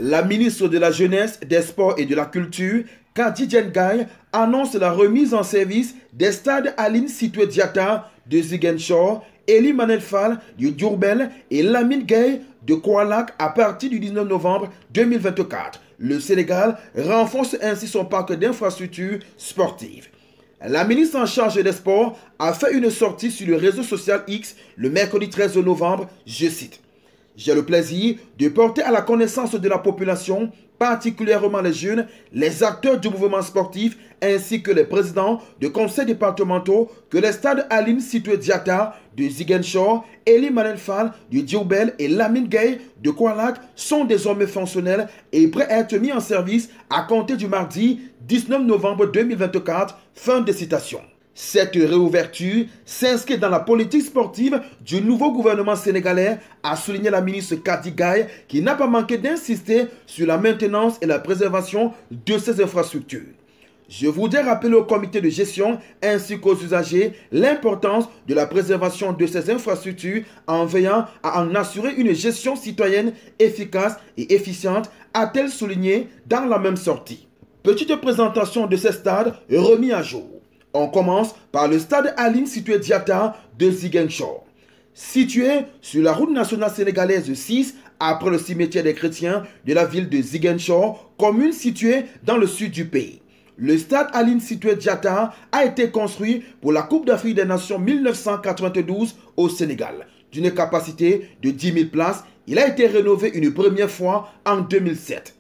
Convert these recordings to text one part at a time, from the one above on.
La ministre de la Jeunesse, des Sports et de la Culture, Kadi Ndiaye, annonce la remise en service des stades Aline Sitoé Diatta de Ziguinchor, Ely Manel Fall de Diourbel et Lamine Gueye de Kaolack à partir du 19 novembre 2024. Le Sénégal renforce ainsi son parc d'infrastructures sportives. La ministre en charge des Sports a fait une sortie sur le réseau social X le mercredi 13 novembre, je cite. J'ai le plaisir de porter à la connaissance de la population, particulièrement les jeunes, les acteurs du mouvement sportif ainsi que les présidents de conseils départementaux que les stades Aline Sitoé Diatta de Ziguinchor, Ely Manel Fall de Diourbel et Lamine Gueye de Kaolack sont désormais fonctionnels et prêts à être mis en service à compter du mardi 19 novembre 2024. Fin de citation. Cette réouverture s'inscrit dans la politique sportive du nouveau gouvernement sénégalais, a souligné la ministre Kadi Ndiaye, qui n'a pas manqué d'insister sur la maintenance et la préservation de ces infrastructures. Je voudrais rappeler au comité de gestion ainsi qu'aux usagers l'importance de la préservation de ces infrastructures en veillant à en assurer une gestion citoyenne efficace et efficiente, a-t-elle souligné dans la même sortie. Petite présentation de ces stades remis à jour. On commence par le stade Aline Sitoé Diatta de Ziguinchor. Situé sur la route nationale sénégalaise 6, après le cimetière des chrétiens de la ville de Ziguinchor, commune située dans le sud du pays. Le stade Aline Sitoé Diatta a été construit pour la Coupe d'Afrique des Nations 1992 au Sénégal. D'une capacité de 10 000 places, il a été rénové une première fois en 2007.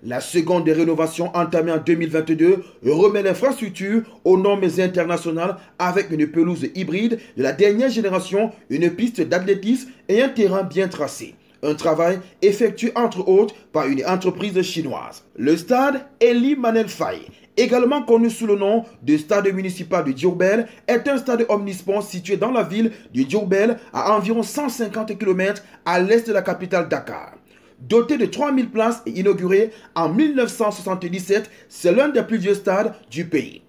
La seconde rénovation entamée en 2022 remet l'infrastructure aux normes internationales avec une pelouse hybride de la dernière génération, une piste d'athlétisme et un terrain bien tracé. Un travail effectué entre autres par une entreprise chinoise. Le stade Ely Manel Fall, également connu sous le nom de stade municipal de Diourbel, est un stade omnisport situé dans la ville de Diourbel à environ 150 km à l'est de la capitale Dakar. Doté de 3000 places et inauguré en 1977, c'est l'un des plus vieux stades du pays.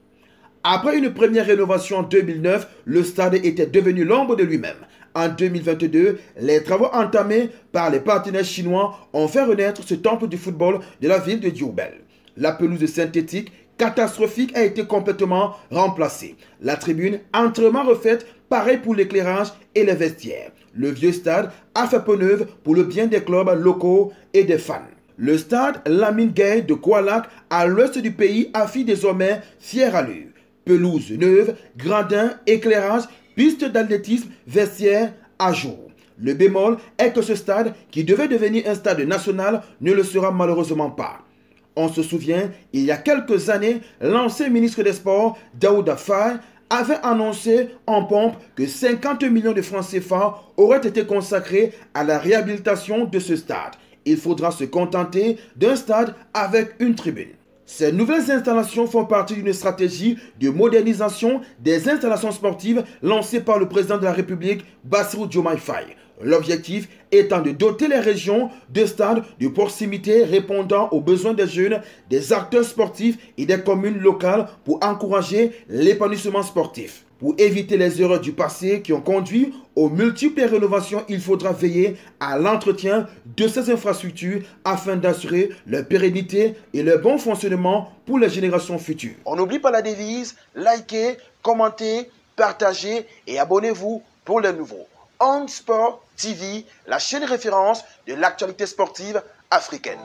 Après une première rénovation en 2009, le stade était devenu l'ombre de lui-même. En 2022, les travaux entamés par les partenaires chinois ont fait renaître ce temple du football de la ville de Diourbel. La pelouse synthétique catastrophique a été complètement remplacée. La tribune entièrement refaite, pareil pour l'éclairage et les vestiaires. Le vieux stade a fait peau neuve pour le bien des clubs locaux et des fans. Le stade Lamine Gueye de Kaolack à l'ouest du pays affiche désormais fière allure. Pelouse neuve, gradins, éclairage, piste d'athlétisme, vestiaires à jour. Le bémol est que ce stade, qui devait devenir un stade national, ne le sera malheureusement pas. On se souvient, il y a quelques années, l'ancien ministre des Sports, Daouda Faye, avait annoncé en pompe que 50 millions de francs CFA auraient été consacrés à la réhabilitation de ce stade. Il faudra se contenter d'un stade avec une tribune. Ces nouvelles installations font partie d'une stratégie de modernisation des installations sportives lancée par le président de la République, Bassirou Diomaye Faye. L'objectif étant de doter les régions de stades de proximité répondant aux besoins des jeunes, des acteurs sportifs et des communes locales pour encourager l'épanouissement sportif. Pour éviter les erreurs du passé qui ont conduit aux multiples rénovations, il faudra veiller à l'entretien de ces infrastructures afin d'assurer leur pérennité et leur bon fonctionnement pour les générations futures. On n'oublie pas la devise, likez, commentez, partagez et abonnez-vous pour les nouveaux. On Sport TV, la chaîne référence de l'actualité sportive africaine.